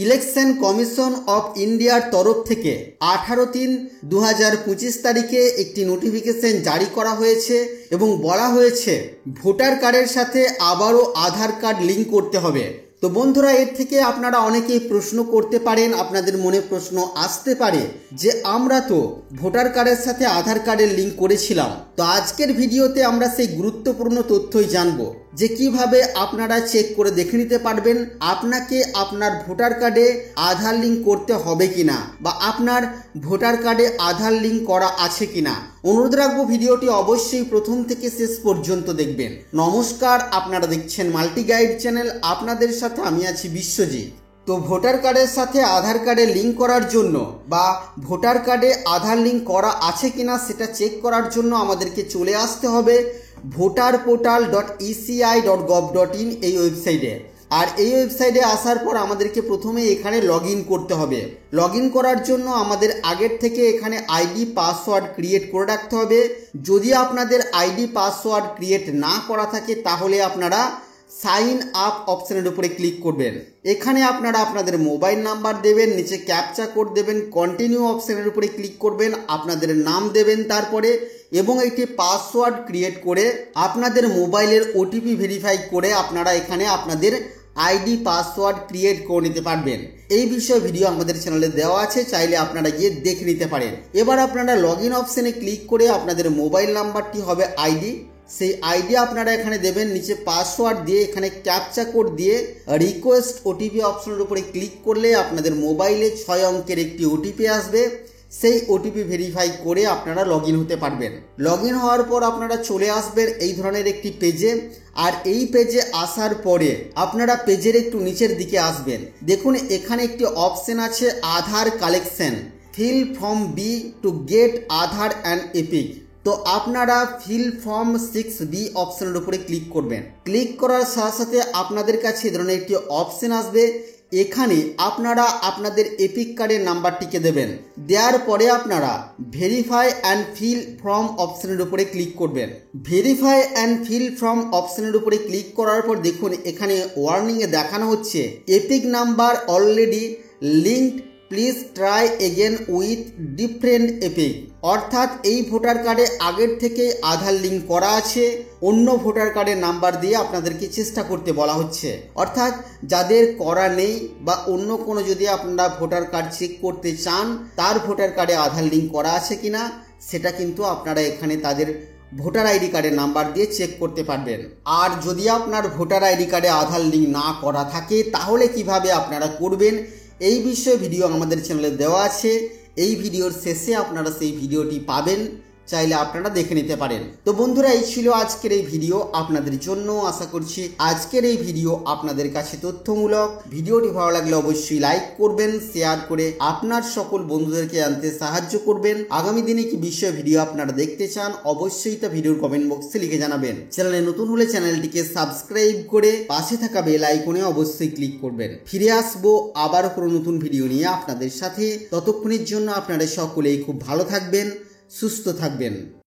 Election commission of ইন্ডিয়ার তরফ থেকে 18/3/2025 তারিখে একটি নোটিফিকেশন জারি করা হয়েছে এবং বলা হয়েছে ভোটার কার্ডের সাথে আবারও আধার কার্ড লিঙ্ক করতে হবে। তো বন্ধুরা, এর থেকে আপনারা অনেকেই প্রশ্ন করতে পারেন, আপনাদের মনে প্রশ্ন আসতে পারে যে আমরা তো ভোটার কার্ডের সাথে আধার কার্ডের লিঙ্ক করেছিলাম। তো আজকের ভিডিওতে আমরা সেই গুরুত্বপূর্ণ তথ্যই জানবো যে কিভাবে আপনারা চেক করে দেখে নিতে পারবেন আপনাকে আপনার ভোটার কার্ডে আধার লিঙ্ক করতে হবে কিনা বা আপনার ভোটার কার্ডে আধার লিঙ্ক করা আছে কিনা। অনুরোধ রাখবো ভিডিওটি অবশ্যই প্রথম থেকে শেষ পর্যন্ত দেখবেন। নমস্কার, আপনারা দেখছেন মাল্টি গাইড চ্যানেল, আপনাদের সাথে আমি আছি বিশ্বজিৎ। তো ভোটার কার্ডের সাথে আধার কার্ডে লিঙ্ক করার জন্য বা ভোটার কার্ডে আধার লিঙ্ক করা আছে কিনা সেটা চেক করার জন্য আমাদেরকে চলে আসতে হবে voterportal.eci.gov.in এই ওয়েবসাইটে। আর এই ওয়েবসাইটে আসার পর আমাদেরকে প্রথমে এখানে লগ ইন করতে হবে। লগ ইন করার জন্য আমাদের আগের থেকে এখানে আইডি পাসওয়ার্ড ক্রিয়েট করে রাখতে হবে। যদি আপনাদের আইডি পাসওয়ার্ড ক্রিয়েট না করা থাকে তাহলে আপনারা সাইন আপ অপশানের উপরে ক্লিক করবেন। এখানে আপনারা আপনাদের মোবাইল নাম্বার দেবেন, নিচে ক্যাপচা কোড দেবেন, কন্টিনিউ অপশানের উপরে ক্লিক করবেন, আপনাদের নাম দেবেন তারপরে, এবং একটি পাসওয়ার্ড ক্রিয়েট করে আপনাদের মোবাইলের ওটিপি ভেরিফাই করে আপনারা এখানে আপনাদের আইডি পাসওয়ার্ড ক্রিয়েট করে নিতে পারবেন। এই বিষয়ে ভিডিও আমাদের চ্যানেলে দেওয়া আছে, চাইলে আপনারা গিয়ে দেখে নিতে পারেন। এবার আপনারা লগ ইন অপশানে ক্লিক করে আপনাদের মোবাইল নাম্বারটি হবে আইডি, সেই আইডি আপনারা এখানে দেবেন, নিচে পাসওয়ার্ড দিয়ে এখানে ক্যাপচা কোড দিয়ে রিকোয়েস্ট ওটিপি অপশনের উপরে ক্লিক করলে আপনাদের মোবাইলে 6 অঙ্কের একটি ওটিপি আসবে। সেই ওটিপি ভেরিফাই করে আপনারা লগ ইন হতে পারবেন। লগ ইন হওয়ার পর আপনারা চলে আসবেন এই ধরনের একটি পেজে। আর এই পেজে আসার পরে আপনারা পেজের একটু নিচের দিকে আসবেন, দেখুন এখানে একটি অপশন আছে Aadhaar collection, fill form B to get Aadhaar and EPIC. তো আপনারা ফিল ফর্ম 6B অপশনের উপরে ক্লিক করবেন। ক্লিক করার সাথে সাথে আপনাদের কাছে এই ধরনের একটি অপশন আসবে। এখানে আপনারা আপনাদের এপিক কার্ডের নাম্বারটিকে দেবেন, দেওয়ার পরে আপনারা ভেরিফাই অ্যান্ড ফিল ফর্ম অপশনের উপরে ক্লিক করবেন। ভেরিফাই অ্যান্ড ফিল ফর্ম অপশনের উপরে ক্লিক করার পর দেখুন এখানে ওয়ার্নিংয়ে দেখানো হচ্ছে epic number already linked, please try again with different epic. অর্থাৎ এই ভোটার কার্ডে আগের থেকে আধার লিঙ্ক করা আছে, অন্য ভোটার কার্ডের নাম্বার দিয়ে আপনাদেরকে চেষ্টা করতে বলা হচ্ছে। অর্থাৎ যাদের করা নেই বা অন্য কোনো যদি আপনারা ভোটার কার্ড চেক করতে চান তার ভোটার কার্ডে আধার লিঙ্ক করা আছে কিনা সেটা কিন্তু আপনারা এখানে তাদের ভোটার আইডি কার্ডের নাম্বার দিয়ে চেক করতে পারবেন। আর যদি আপনার ভোটার আইডি কার্ডে আধার লিঙ্ক না করা থাকে তাহলে কিভাবে আপনারা করবেন এই বিষয়ে ভিডিও আমাদের চ্যানেলে দেওয়া আছে। এই ভিডিওর শেষে আপনারা সেই ভিডিওটি পাবেন, চাইলে আপনারা দেখে নিতে পারেন। তো বন্ধুরা, এই ছিল আজকের এই ভিডিও আপনাদের জন্য। আশা করছি আজকের এই ভিডিও আপনাদের কাছে তথ্যমূলক। ভিডিওটি ভালো লাগলে অবশ্যই লাইক করবেন, শেয়ার করে আপনার সকল বন্ধুদেরকে জানতে সাহায্য করবেন। আগামী দিনে কি বিষয়ে ভিডিও আপনারা দেখতে চান অবশ্যই তা ভিডিওর কমেন্ট বক্সে লিখে জানাবেন। চ্যানেলে নতুন হলে চ্যানেলটিকে সাবস্ক্রাইব করে পাশে থাকা বেল আইকনে অবশ্যই ক্লিক করবেন। ফিরে আসবো আবারও কোনো নতুন ভিডিও নিয়ে আপনাদের সাথে। ততক্ষণের জন্য আপনারা সকলেই খুব ভালো থাকবেন, সুস্থ থাকবেন।